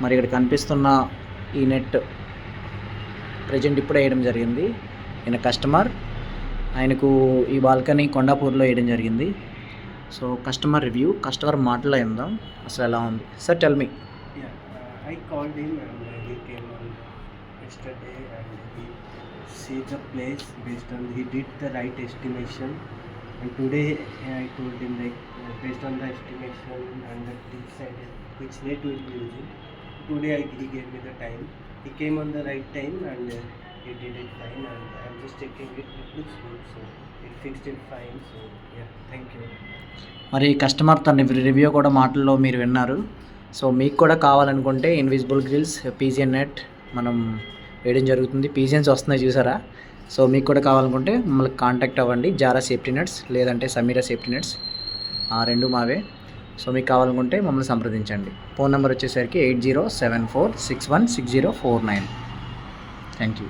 మరి ఇక్కడ కనిపిస్తున్న ఈ నెట్ ప్రజెంట్ ఇప్పుడే వేయడం జరిగింది. ఈయన కస్టమర్, ఆయనకు ఈ బాల్కనీ కొండాపూర్లో వేయడం జరిగింది. సో కస్టమర్ రివ్యూ, కస్టమర్ మాటలో విందాం అసలు ఎలా ఉంది. Sir tell me. I called him and he came on yesterday and he see the place based on he did the right estimation, and today I told him like based on the estimation and the decided which net we will be using. Today he gave me the time. He came on the right time and he did it fine, and I'm just checking it. It looks good, so it fixed it fine. So yeah, thank you. మరి customer తన review కూడా మాటల్లో మీరు విన్నారు. So మీకు కూడా కావాలనుకుంటే invisible grills pigeon net మనం వేయడం జరుగుతుంది. పీజియన్స్ వస్తున్నాయి చూసారా. సో మీకు కూడా కావాలనుకుంటే మమ్మల్ని కాంటాక్ట్ అవ్వండి. జారా సేఫ్టీ నెట్స్ లేదంటే సమీరా సేఫ్టీ నెట్స్, ఆ రెండు మావే. సో మీకు కావాలనుకుంటే మమ్మల్ని సంప్రదించండి. ఫోన్ నెంబర్ వచ్చేసరికి 8074616049. Thank you.